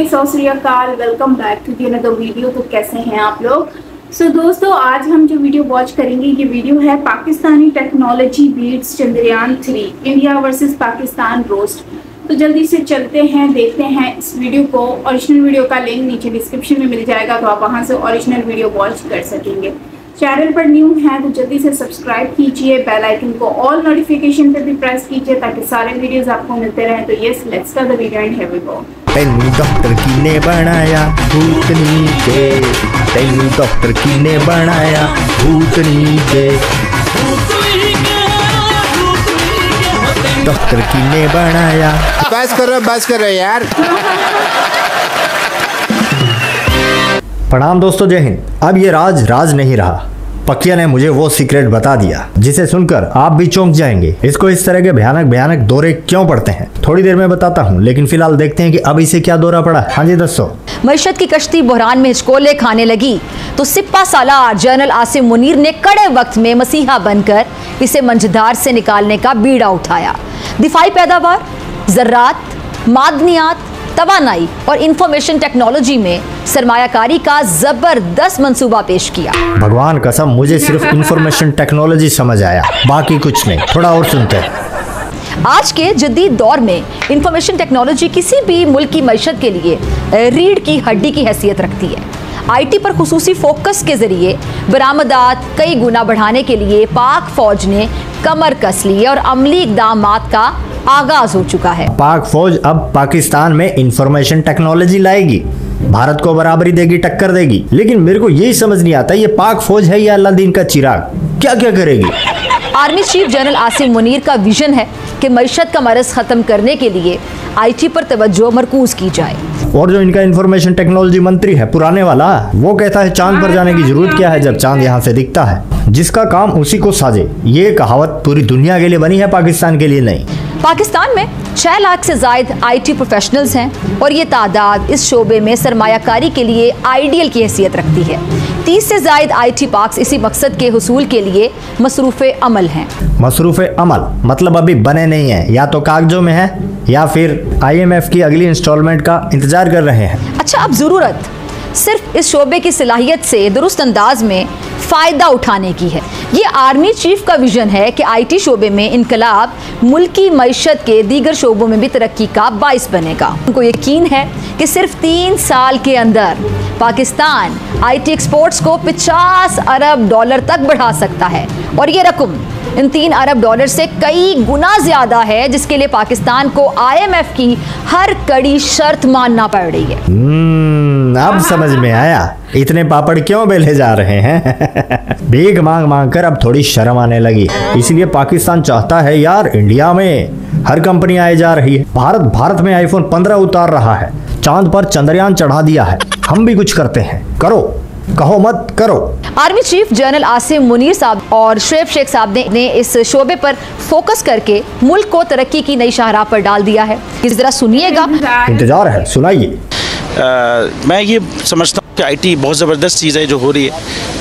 नमस्ते, सत श्री अकाल, welcome back to the another video. तो कैसे हैं आप लोग? दोस्तों, आज हम जो वीडियो वॉच करेंगे ये वीडियो है Pakistani technology beats Chandrayaan 3 India versus Pakistan roast. तो जल्दी से चलते हैं, देखते हैं इस वीडियो को। ओरिजिनल वीडियो का लिंक नीचे डिस्क्रिप्शन में मिल जाएगा, तो आप वहां से ओरिजिनल वीडियो वॉच कर सकेंगे। चैनल पर न्यू है तो जल्दी से सब्सक्राइब कीजिए, बेल आइकन को ऑल नोटिफिकेशन पे भी प्रेस कीजिए ताकि सारे वीडियोस आपको मिलते रहें। तो yes, let's start the video and here we go. तेनू डॉक्टर किने बनाया भूतनी के, तेनू डॉक्टर किने बनाया भूतनी के, डॉक्टर किने बनाया। बस करो यार। प्रणाम दोस्तों, जय हिंद। अब ये राज नहीं रहा। पकिया ने मुझे वो सीक्रेट बता दिया जिसे सुनकर आप भी चौंक जाएंगे। इसको इस तरह के भयानक दौरे क्यों पड़ते हैं थोड़ी देर में बताता हूँ, लेकिन फिलहाल देखते हैं कि अब इसे क्या दौरा पड़ा। हाँ जी, दसो। मईशत की कश्ती बहरान में हिचकोले खाने लगी तो सिपा सालार जनरल आसिम मुनीर ने कड़े वक्त में मसीहा बनकर इसे मंझधार से निकालने का बीड़ा उठाया। दिफाई पैदावार, ज़र्रात, मादनियात, तवानाई और इंफॉर्मेशन टेक्नोलॉजी में सरमायाकारी का जबरदस्त मंसूबा पेश किया। भगवान कसम, मुझे सिर्फ इंफॉर्मेशन टेक्नोलॉजी समझ आया, बाकी कुछ नहीं। थोड़ा और सुनते हैं। आज के जदीद दौर में इंफॉर्मेशन टेक्नोलॉजी किसी भी मुल्क की मईशत के लिए रीढ़ की हड्डी की हैसियत रखती है। आईटी पर खुसूसी फोकस के जरिए बरामदात कई गुना बढ़ाने के लिए पाक फौज ने कमर कस ली और अमली इक़दामात का आगाज हो चुका है। पाक फौज अब पाकिस्तान में इंफॉर्मेशन टेक्नोलॉजी लाएगी, भारत को बराबरी देगी, टक्कर देगी। लेकिन मेरे को यही समझ नहीं आता, ये पाक फौज है या अल्लादीन का चिराग, क्या क्या करेगी? Army chief general Asim Munir का विजन है कि मईशत का मरज खत्म करने के लिए आईटी पर तवज्जो मरकूज की जाए। और जो इनका इंफॉर्मेशन टेक्नोलॉजी मंत्री है पुराने वाला, वो कहता है चांद पर जाने की जरूरत क्या है जब चांद यहाँ से दिखता है। जिसका काम उसी को साजे, ये कहावत पूरी दुनिया के लिए बनी है, पाकिस्तान के लिए नहीं। पाकिस्तान में 6 लाख से ज्यादा आईटी प्रोफेशनल्स हैं और ये तादाद इस शोबे में सरमायाकारी के लिए आइडियल की हैसियत रखती है। 30 से ज्यादा आईटी पार्क्स इसी मकसद के हुसूल के लिए मसरूफ़ अमल हैं। मसरूफ़ अमल मतलब अभी बने नहीं है, या तो कागजों में है या फिर IMF की अगली इंस्टॉलमेंट का इंतजार कर रहे हैं। अच्छा, अब जरूरत सिर्फ इस शोबे की सलाहियत से दुरुस्त अंदाज में फ़ायदा उठाने की है। ये आर्मी चीफ का विजन है कि आईटी शोबे में इनकलाब मुल्की मईशत के दीगर शोबों में भी तरक्की का बाइस बनेगा। उनको यकीन है कि सिर्फ 3 साल के अंदर पाकिस्तान आईटी एक्सपोर्ट्स को 50 अरब डॉलर तक बढ़ा सकता है, और ये रकम इन 3 अरब डॉलर से कई गुना ज्यादा है, जिसके लिए पाकिस्तान को IMF की हर कड़ी शर्त मानना पड़ रही है। अब समझ में आया इतने पापड़ क्यों बेले जा रहे हैं। भीख मांग कर अब थोड़ी शर्म आने लगी। इसलिए पाकिस्तान चाहता है यार, इंडिया में हर कंपनी आए जा रही है, भारत में iPhone 15 उतार रहा है, चांद पर चंद्रयान चढ़ा दिया है, हम भी कुछ करते हैं, करो, कहो मत करो। Army chief general Asim Munir साहब और शोएब शेख साहब ने इस शोबे पर फोकस करके मुल्क को तरक्की की नई शाहराह पर डाल दिया है। इस जरा सुनिएगा। इंतजार है, सुनाइए। मैं ये समझता हूँ कि आईटी बहुत ज़बरदस्त चीज़ है जो हो रही है,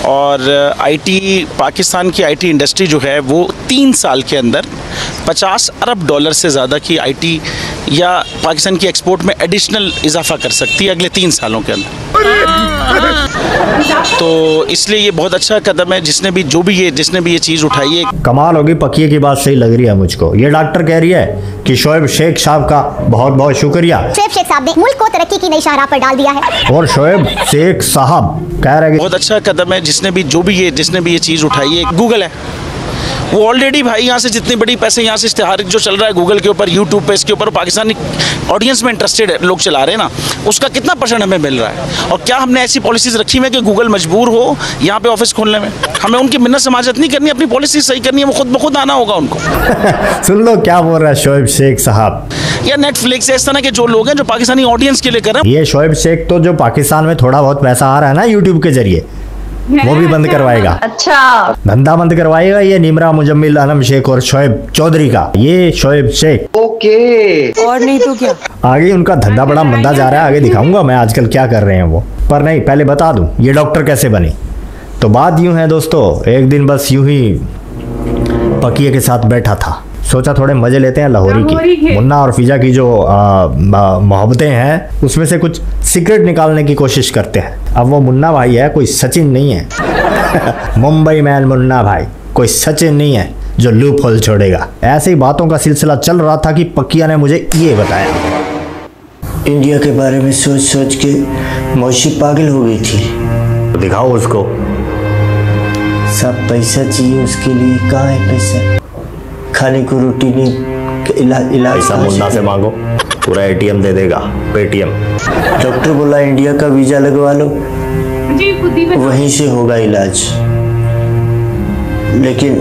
और आईटी पाकिस्तान की आईटी इंडस्ट्री जो है वो 3 साल के अंदर 50 अरब डॉलर से ज़्यादा की आईटी या पाकिस्तान की एक्सपोर्ट में एडिशनल इजाफा कर सकती है अगले 3 सालों के अंदर। तो इसलिए ये बहुत अच्छा कदम है जिसने भी ये चीज़ उठाई है। कमाल होगी, पकिए की बात सही लग रही है मुझको। ये डॉक्टर कह रही है कि शोएब शेख साहब का बहुत बहुत शुक्रिया। शोएब शेख साहब ने मुल्क को तरक्की की नई शाहराह पर डाल दिया है। और शोएब शेख साहब कह रहे हैं बहुत अच्छा कदम है जिसने भी ये चीज़ उठाई है। गूगल है वो ऑलरेडी भाई, यहाँ से जितनी बड़ी पैसे यहाँ से इश्तिहार जो चल रहा है गूगल के ऊपर, यूट्यूब पे, इसके ऊपर पाकिस्तानी ऑडियंस में इंटरेस्टेड लोग चला रहे हैं ना, उसका कितना % हमें मिल रहा है। और क्या हमने ऐसी पॉलिसीज रखी हुई है कि गूगल मजबूर हो यहाँ पे ऑफिस खोलने में? हमें उनकी मिन्नत समाजत नहीं करनी, अपनी पॉलिसी सही करनी है, वो खुद ब खुद आना होगा उनको। सुन लो क्या बोल रहा है शोएब शेख साहब। या नेटफ्लिक्स, इस तरह के जो लोग हैं जो पाकिस्तानी ऑडियंस के लिए कर रहे हैं। ये शोएब शेख तो जो पाकिस्तान में थोड़ा बहुत पैसा आ रहा है ना यूट्यूब के जरिए, वो भी बंद करवाएगा। अच्छा, धंधा बंद करवाएगा ये निमरा मुजम्मिल आलम शेख और शोएब चौधरी का। ये शोएब शेख ओके, और नहीं तो क्या, आगे उनका धंधा बड़ा मंदा जा रहा है, आगे दिखाऊंगा मैं आजकल क्या कर रहे हैं वो। पर नहीं, पहले बता दूं ये डॉक्टर कैसे बनी। तो बात यूं है दोस्तों, एक दिन बस यूं ही पकिए के साथ बैठा था, सोचा थोड़े मजे लेते हैं लाहौरी की। मुन्ना और फिजा की जो मोहब्बतें हैं उसमें से कुछ सीक्रेट निकालने की कोशिश करते हैं। अब वो मुन्ना भाई है, कोई सचिन नहीं है। मुंबई मैन मुन्ना भाई, कोई सचिन नहीं है जो लूप होल छोड़ेगा। ऐसी बातों का सिलसिला चल रहा था कि पक्किया ने मुझे ये बताया। इंडिया के बारे में सोच सोच के मौसी पागल हो गई थी। दिखाओ उसको। सब पैसा चाहिए उसके लिए, कहाँ है पैसा? खाने को रोटी नहीं, इलाज पैसा मुन्ना से मांगो, पूरा एटीएम दे देगा, पेटीएम। डॉक्टर बोला इंडिया का वीजा लगवा लो, वहीं से होगा इलाज। लेकिन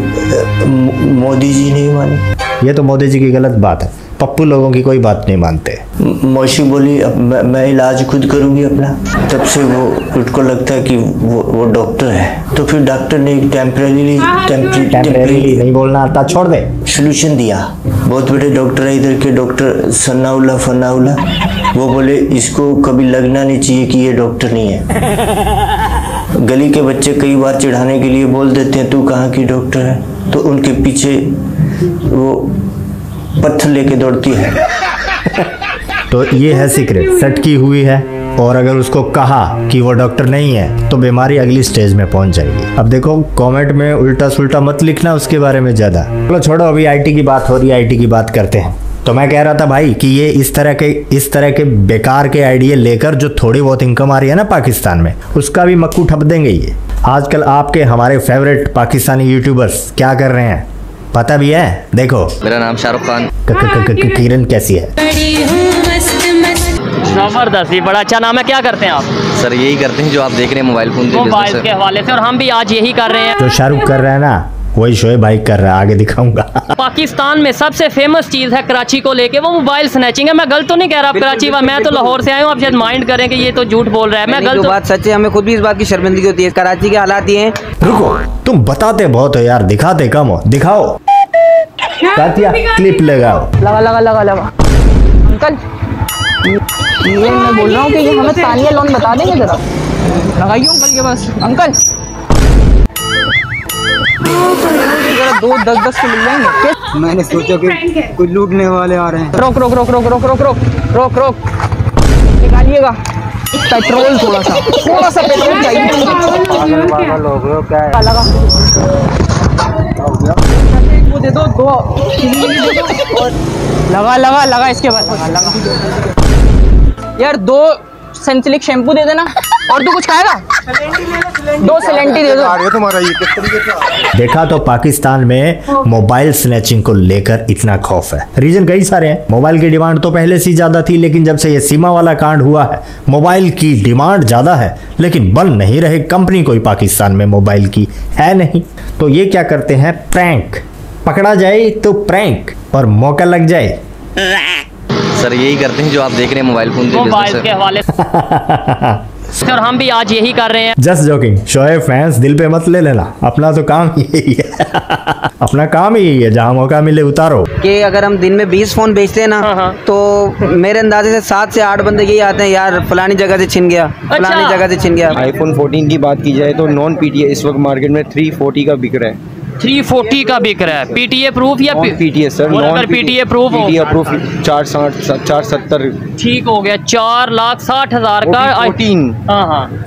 मोदी जी नहीं माने। ये तो मोदी जी की गलत बात है, पप्पू लोगों की कोई बात नहीं मानते। मौसी बोली अब मैं इलाज खुद करूंगी अपना। तब से वो उसको लगता है कि वो डॉक्टर है। तो फिर डॉक्टर ने एक टेम्परेरी नहीं बोलना आता, छोड़ दे, सोल्यूशन दिया। बहुत बड़े डॉक्टर है इधर के, डॉक्टर सन्नाउल्ला फन्नाउल्ला। वो बोले इसको कभी लगना नहीं चाहिए कि ये डॉक्टर नहीं है। गली के बच्चे कई बार चिढ़ाने के लिए बोल देते हैं तू कहाँ की डॉक्टर है, तो उनके पीछे वो पत्थर लेके दौड़ती है। तो ये है सीक्रेट, सटकी हुई है। और अगर उसको कहा कि वो डॉक्टर नहीं है तो बीमारी अगली स्टेज में पहुंच जाएगी। अब देखो कमेंट में उल्टा सुल्टा मत लिखना उसके बारे में ज्यादा। चलो छोड़ो, अभी आईटी की बात हो रही है, आईटी की बात करते हैं। तो मैं कह रहा था भाई कि ये इस तरह के बेकार के आइडिया लेकर जो थोड़ी बहुत इनकम आ रही है ना पाकिस्तान में, उसका भी मक्कू ठप देंगे ये। आजकल आपके हमारे फेवरेट पाकिस्तानी यूट्यूबर्स क्या कर रहे हैं पता भी है? देखो, मेरा नाम शाहरुख खान। किरण कैसी है? जबरदस्त, बड़ा अच्छा नाम है। क्या करते हैं आप? सर यही करते हैं जो आप देख रहे हैं, मोबाइल फोन मोबाइल के हवाले से, और हम भी आज यही कर रहे हैं। जो शाहरुख कर रहा है ना वही शोएब भाई कर रहा है, आगे दिखाऊंगा। पाकिस्तान में सबसे फेमस चीज है कराची को लेके, वो मोबाइल स्नैचिंग है। मैं गलत तो नहीं कह रहा, आप कराची वा, मैं तो लाहौर से आया हूँ। आप शायद माइंड करें कि ये तो झूठ बोल रहा है। मैं गलत, बात सच है, हमें खुद भी इस बात की शर्मिंदगी होती है। कराची के हालात ये हैं। रुको, तुम बताते बहुत हो यार, दिखाते कम हो। दिखाओ कातिया, क्लिप लगाओ। लगा अंकल, ये मैं बोल रहा हूँ कि ये हमें तानिया लोन बता देंगे जरा। लगाइए अंकल के पास। अंकल जरा 2-10 के मिल जाएंगे। मैंने सोचा कि कोई लूटने वाले आ रहे हैं। रोक निकालिएगा पेट्रोल, थोड़ा सा पेट्रोल चाहिए। वो दे दो, 2 लगा इसके बाद लगा। यार 2 सेंसिलिक शैम्पू दे देना। और तू कुछ खाएगा? 2 सिलेंटी दे दो। तुम्हारा ये किस तरीके से? देखा तो पाकिस्तान में मोबाइल स्नैचिंग को लेकर इतना खौफ है। रीजन कई सारे हैं। मोबाइल की डिमांड तो पहले से ज्यादा थी, लेकिन जब से ये सीमा वाला कांड हुआ है मोबाइल की डिमांड ज्यादा है, लेकिन बन नहीं रहे। कंपनी कोई पाकिस्तान में मोबाइल की है नहीं, तो ये क्या करते हैं, प्रैंक। पकड़ा जाए तो प्रैंक, और मौका लग जाए। सर यही करते हैं जो आप देख रहे हैं, मोबाइल फोन मोबाइल के हवाले से, और हम भी आज यही कर रहे हैं। जस्ट जोकिंग, शोएब फैंस दिल पे मत ले लेना, अपना तो काम यही है। अपना काम ही यही है, जहाँ मौका मिले उतारो। कि अगर हम दिन में 20 फोन बेचते हैं ना, तो मेरे अंदाजे से 7 से 8 बंदे यही आते हैं, यार फलानी जगह से छिन गया, फलानी जगह से छिन गया। आईफोन 14 की बात की जाए तो नॉन पीटीए इस वक्त मार्केट में 340 का बिक रहा है। 340 का बिक रहा है। पीटीए प्रूफ या पीटीए सर? अगर पीटीए प्रूफ हो, 470 ठीक हो गया। 4,60,000 का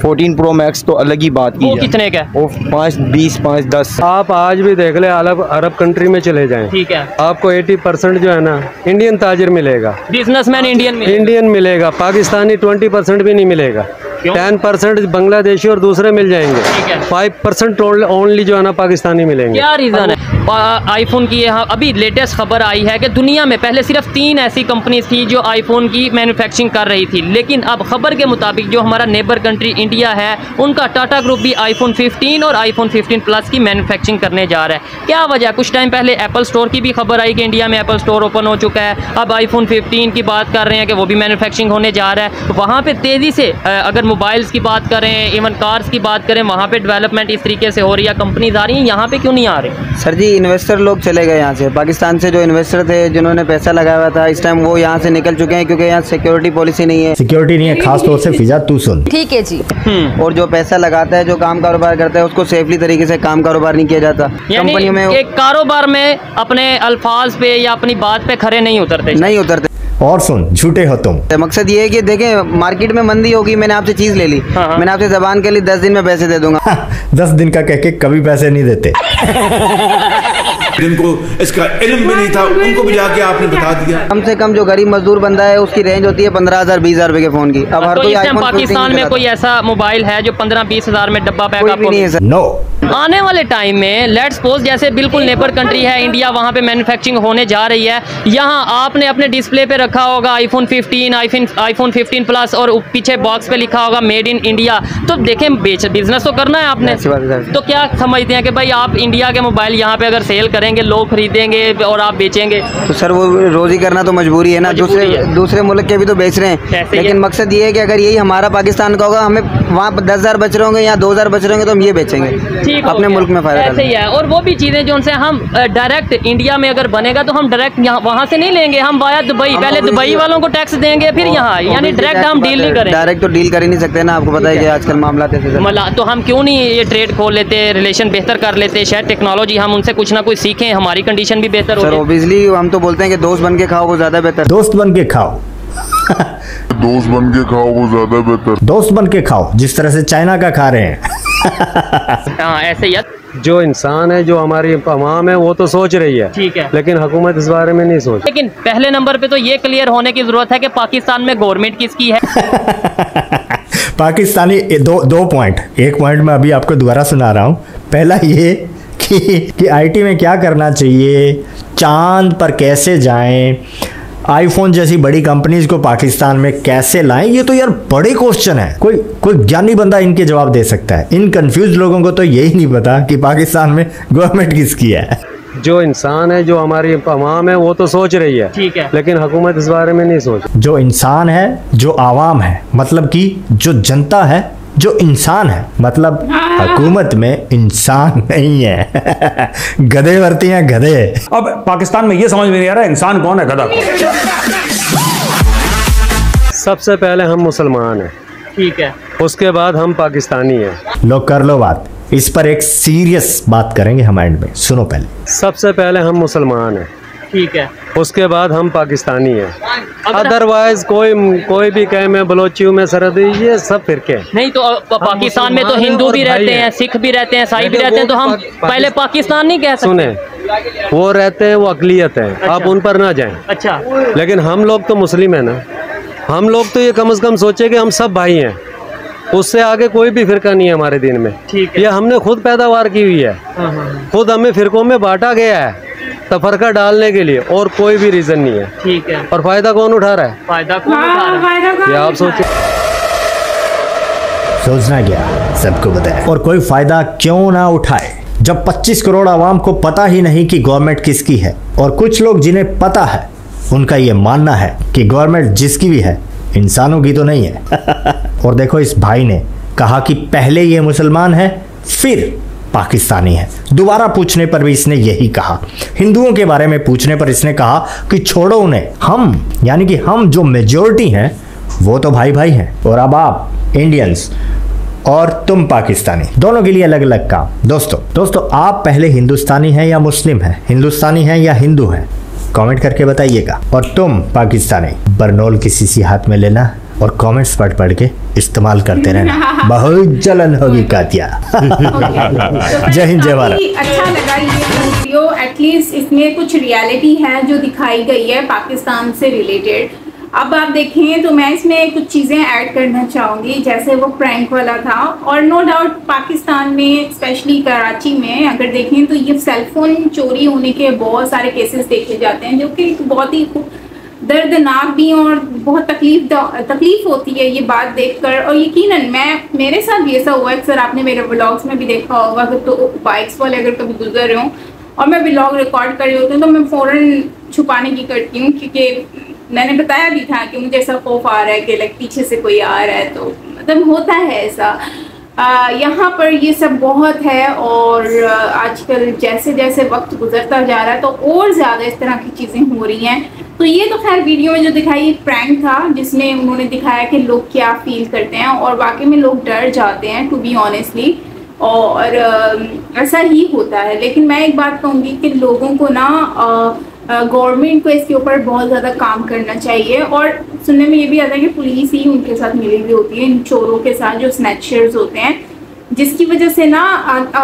14 प्रो मैक्स तो अलग ही बात की। वो कितने का? वो 5-20 5-10। आप आज भी देख ले, अरब कंट्री में चले जाएं, ठीक है, आपको 80% जो है ना इंडियन ताजिर मिलेगा, बिजनेसमैन इंडियन मिलेगा। पाकिस्तानी 20% भी नहीं मिलेगा। 10% बांग्लादेशी और दूसरे मिल जाएंगे। 5% ओनली जो है ना पाकिस्तानी मिलेंगे। क्या रीज़न है? आईफोन की यहाँ अभी लेटेस्ट खबर आई है कि दुनिया में पहले सिर्फ 3 ऐसी कंपनीज थी जो आईफोन की मैन्युफैक्चरिंग कर रही थी, लेकिन अब खबर के मुताबिक जो हमारा नेबर कंट्री इंडिया है, उनका टाटा ग्रुप भी आईफोन 15 और आईफोन 15 प्लस की मैन्युफैक्चरिंग करने जा रहा है। क्या वजह? कुछ टाइम पहले एप्पल स्टोर की भी खबर आई कि इंडिया में एप्पल स्टोर ओपन हो चुका है। अब आईफोन 15 की बात कर रहे हैं कि वो भी मैन्युफैक्चरिंग होने जा रहा है। वहाँ पर तेज़ी से अगर मोबाइल्स की बात करें, इवन कार्स की बात करें, वहाँ पे डेवलपमेंट इस तरीके से हो रही है, कंपनीज आ रही हैं, यहाँ पे क्यों नहीं आ रही? सर जी, इन्वेस्टर लोग चले गए यहाँ से। पाकिस्तान से जो इन्वेस्टर थे, जिन्होंने पैसा लगाया हुआ था, इस टाइम वो यहाँ से निकल चुके हैं, क्योंकि यहाँ सिक्योरिटी पॉलिसी नहीं है। सिक्योरिटी नहीं है, खास तौर से फिजा तू सुन। ठीक है जी। और जो पैसा लगाता है, जो काम कारोबार करता है, उसको सेफली तरीके से काम कारोबार नहीं किया जाता। कंपनियों में एक कारोबार में अपने अल्फाज पे या अपनी बात पे खरे नहीं उतरते। और सुन, झूठे हो तुम। मकसद ये है कि देखें, मार्केट में मंदी होगी, मैंने आपसे चीज ले ली, मैंने आपसे जबान के लिए 10 दिन में पैसे दे दूंगा। 10 दिन का कह के कभी पैसे नहीं देते। जिनको इसका इल्म भी नहीं था, उनको भी जाके आपने बता दिया। कम से कम जो गरीब मजदूर बंदा है, उसकी रेंज होती है 15,000 20,000 रुपए के फोन की। अब हर कोई आईफोन पाकिस्तान में कोई ऐसा मोबाइल है जो 15-20 हज़ार में डब्बा पैक आपको नहीं है सर। नो। आने वाले टाइम में लेट्स सपोज जैसे बिल्कुल नेबर कंट्री है इंडिया, वहाँ पे मैन्युफैक्चरिंग होने जा रही है, यहाँ आपने अपने डिस्प्ले पे रखा होगा आईफोन 15, आईफोन 15 प्लस और पीछे बॉक्स पे लिखा होगा मेड इन इंडिया। तो देखें, बिजनेस तो करना है आपने, तो क्या समझते हैं कि भाई आप इंडिया के मोबाइल यहाँ पे अगर सेल करेंगे, लोग खरीदेंगे और आप बेचेंगे? तो सर वो रोजी करना तो मजबूरी है ना, दूसरे मुल्क के भी तो बेच रहे हैं। लेकिन मकसद ये है कि अगर यही हमारा पाकिस्तान का होगा, हमें वहाँ 10,000 बच रहे होंगे या 2,000 बच रहे होंगे, तो हम ये बेचेंगे अपने मुल्क में फायदा ऐसे ही है। और वो भी चीज़ें जो उनसे हम डायरेक्ट इंडिया में अगर बनेगा तो हम डायरेक्ट वहाँ से नहीं लेंगे, हम वाया दुबई, पहले दुबई वालों को टैक्स देंगे फिर यहाँ, यानी डायरेक्ट हम डील नहीं करेंगे। डायरेक्ट तो डील कर ही नहीं सकते ना, आपको पता है कि आजकल मामला तो हम क्यों नहीं ये ट्रेड खोल लेते, रिलेशन बेहतर कर लेते, शायद टेक्नोलॉजी हम उनसे कुछ ना कुछ सीखें, हमारी कंडीशन भी बेहतर हो। सर ऑब्वियसली हम तो बोलते हैं कि दोस्त बन के खाओ वो ज्यादा बेहतर। दोस्त बन के खाओ दोस्त बन के खाओ वो ज्यादा बेहतर। दोस्त बन के खाओ जिस तरह से चाइना का खा रहे हैं। हाँ ऐसे ही। जो इंसान है, जो हमारी अवाम है, वो तो सोच रही है, ठीक है, लेकिन हुकूमत इस बारे में नहीं सोच। लेकिन पहले नंबर पे तो ये क्लियर होने की जरूरत है कि पाकिस्तान में गवर्नमेंट किसकी है। पाकिस्तानी दो पॉइंट, एक पॉइंट मैं अभी आपको दोबारा सुना रहा हूँ। पहला ये कि आईटी में क्या करना चाहिए, चांद पर कैसे जाएं, आईफोन जैसी बड़ी कंपनीज को पाकिस्तान में कैसे लाएं, ये तो यार बड़े क्वेश्चन है। कोई ज्ञानी बंदा इनके जवाब दे सकता है। इन कंफ्यूज लोगों को तो यही नहीं पता कि पाकिस्तान में गवर्नमेंट किसकी है। जो इंसान है, जो हमारी अवाम है, वो तो सोच रही है, ठीक है, लेकिन हुकूमत इस बारे में नहीं सोच। जो इंसान है, जो आवाम है, मतलब कि जो जनता है, जो इंसान है, मतलब हुकूमत में इंसान नहीं है। गधे भरती हैं गधे। अब पाकिस्तान में ये समझ में नहीं आ रहा इंसान कौन है, गधा कौन। सबसे पहले हम मुसलमान हैं, ठीक है, उसके बाद हम पाकिस्तानी हैं। लोग कर लो बात, इस पर एक सीरियस बात करेंगे हम एंड में। सुनो पहले, सबसे पहले हम मुसलमान हैं, ठीक है, उसके बाद हम पाकिस्तानी हैं। अदरवाइज कोई भी कहे मैं बलोची हूँ, मैं सरहदी, ये सब फिरके नहीं। तो पाकिस्तान में तो हिंदू भी रहते हैं, सिख भी रहते हैं, ईसाई भी रहते हैं, तो हम पहले पाकिस्तान नहीं कह सकते। सुने, वो रहते हैं, वो अकलियत है, अच्छा। आप उन पर ना जाएं। अच्छा, लेकिन हम लोग तो मुस्लिम है ना, हम लोग तो ये कम से कम सोचे कि हम सब भाई हैं, उससे आगे कोई भी फिरका नहीं है हमारे दिन में। ये हमने खुद पैदावार की हुई है, खुद हमें फिरकों में बांटा गया है तफरका डालने के लिए, और कोई भी रीजन नहीं है। ठीक है, और फायदा कौन उठा रहा है? फायदा कौन उठा रहा है? ये आप सोचिए। सोचना क्या, सबको बताए, और कोई फायदा क्यों ना उठाए जब 25 करोड़ आवाम को पता ही नहीं कि गवर्नमेंट किसकी है, और कुछ लोग जिन्हें पता है उनका ये मानना है कि गवर्नमेंट जिसकी भी है इंसानों की तो नहीं है। और देखो, इस भाई ने कहा कि पहले ये मुसलमान है फिर पाकिस्तानी है। दोबारा पूछने पर भी इसने यही कहा। हिंदुओं के बारे में पूछने पर इसने कहा कि छोड़ो उन्हें, हम यानी कि हम जो मेजॉरिटी हैं वो तो भाई भाई हैं, और अब आप इंडियंस और तुम पाकिस्तानी, दोनों के लिए अलग अलग काम। दोस्तों आप पहले हिंदुस्तानी हैं या मुस्लिम हैं, हिंदुस्तानी हैं या हिंदू हैं, कमेंट करके बताइएगा। और तुम पाकिस्तानी, बरनोल की शीशी हाथ में लेना और कमेंट्स पढ़ के इस्तेमाल करते रहना। बहुत जलन होगी कातिया। जय हिंद, जय भारत। अच्छा लगा ये वीडियो, एटलीस्ट इसमें कुछ रियलिटी है जो दिखाई गई है पाकिस्तान से रिलेटेड। अब आप देखें तो मैं इसमें कुछ चीज़ें ऐड करना चाहूँगी, जैसे वो प्रैंक वाला था, और नो डाउट पाकिस्तान में स्पेशली कराची में अगर देखें तो ये सेलफोन चोरी होने के बहुत सारे केसेस देखे जाते हैं, जो कि बहुत ही दर्दनाक भी और बहुत तकलीफ होती है ये बात देखकर। और यकीनन मेरे साथ भी ऐसा हुआ है, अक्सर आपने मेरे व्लॉग्स में भी देखा होगा, तो बाइक्स वाले अगर कभी गुजर रहे हों और मैं व्लॉग रिकॉर्ड कर रही होती हूँ तो मैं फ़ौरन छुपाने की करती हूँ, क्योंकि मैंने बताया भी था कि मुझे ऐसा खौफ आ रहा है कि लाइक पीछे से कोई आ रहा है, तो मतलब होता है ऐसा। यहाँ पर ये सब बहुत है और आजकल जैसे जैसे वक्त गुजरता जा रहा है तो और ज़्यादा इस तरह की चीज़ें हो रही हैं। तो ये तो खैर वीडियो में जो दिखाई एक प्रैंक था जिसमें उन्होंने दिखाया कि लोग क्या फील करते हैं और वाकई में लोग डर जाते हैं टू बी ऑनेस्टली, और ऐसा ही होता है। लेकिन मैं एक बात कहूँगी कि लोगों को ना गवर्नमेंट को इसके ऊपर बहुत ज़्यादा काम करना चाहिए। और सुनने में ये भी आता है कि पुलिस ही उनके साथ मिली हुई होती है, इन चोरों के साथ जो स्नैचर्स होते हैं, जिसकी वजह से ना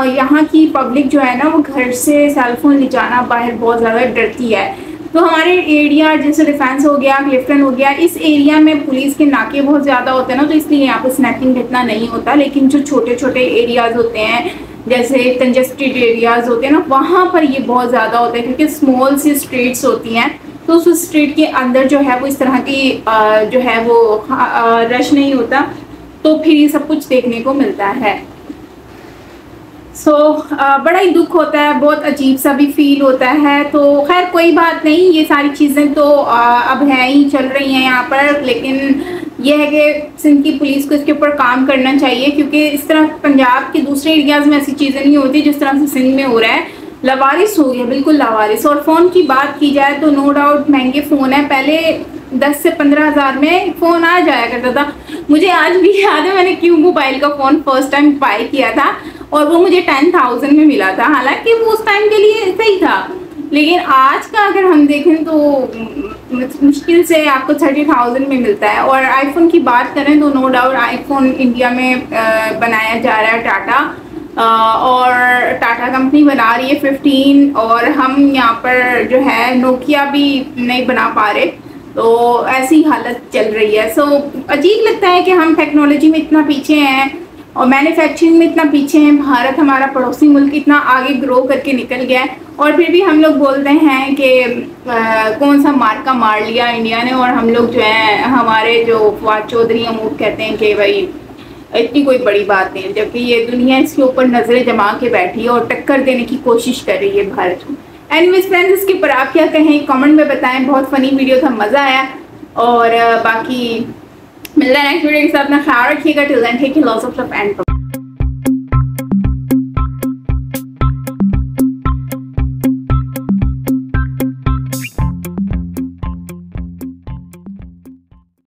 यहाँ की पब्लिक जो है ना वो घर से सेलफोन ले जाना बाहर बहुत ज़्यादा डरती है। तो हमारे एरिया जैसे डिफेंस हो गया, क्लिफ्टन हो गया, इस एरिया में पुलिस के नाके बहुत ज़्यादा होते हैं ना, तो इसलिए यहाँ पर स्नैचिंग इतना नहीं होता। लेकिन जो छोटे छोटे एरियाज़ होते हैं जैसे कंजेस्टेड एरियाज़ होते हैं ना, वहाँ पर ये बहुत ज़्यादा होता है क्योंकि स्मॉल सी स्ट्रीट्स होती हैं। तो उस स्ट्रीट के अंदर जो है वो इस तरह की जो है वो रश नहीं होता, तो फिर ये सब कुछ देखने को मिलता है। बड़ा ही दुख होता है, बहुत अजीब सा भी फील होता है। तो खैर कोई बात नहीं, ये सारी चीज़ें तो अब है ही, चल रही हैं यहाँ पर। लेकिन ये है कि सिंध की पुलिस को इसके ऊपर काम करना चाहिए क्योंकि इस तरह पंजाब के दूसरे एरियाज़ में ऐसी चीज़ें नहीं होती जिस तरह से सिंध में हो रहा है। लावारिस हो गया, बिल्कुल लावारिस। और फ़ोन की बात की जाए तो नो डाउट महंगे फ़ोन है। पहले 10 से 15 हज़ार में फ़ोन आ जाया करता था। मुझे आज भी याद है मैंने क्यू मोबाइल का फ़ोन फर्स्ट टाइम बाय किया था और वो मुझे 10,000 में मिला था। हालांकि वो उस टाइम के लिए सही था, लेकिन आज का अगर हम देखें तो मुश्किल से आपको 30,000 में मिलता है। और आईफोन की बात करें तो नो डाउट आईफोन इंडिया में बनाया जा रहा है टाटा, और टाटा कंपनी बना रही है 15, और हम यहाँ पर जो है नोकिया भी नहीं बना पा रहे। तो ऐसी हालत चल रही है। अजीब लगता है कि हम टेक्नोलॉजी में इतना पीछे हैं और मैन्युफैक्चरिंग में इतना पीछे हैं। भारत हमारा पड़ोसी मुल्क इतना आगे ग्रो करके निकल गया है और फिर भी हम लोग बोलते हैं कि कौन सा मार्का मार लिया इंडिया ने, और हम लोग जो है हमारे जो फवाद चौधरी हैं वो कहते हैं कि भाई इतनी कोई बड़ी बात नहीं है, जबकि ये दुनिया इसके ऊपर नज़रें जमा के बैठी है और टक्कर देने की कोशिश कर रही है भारत को। एनीवेज फ्रेंड्स, इसके ऊपर आप क्या कहें कमेंट में बताएं। बहुत फनी वीडियो था, मज़ा आया। और बाकी मिलता है नेक्स्ट वीडियो के साथ। अपना ख्याल रखिएगा। Till then take care, lots of love and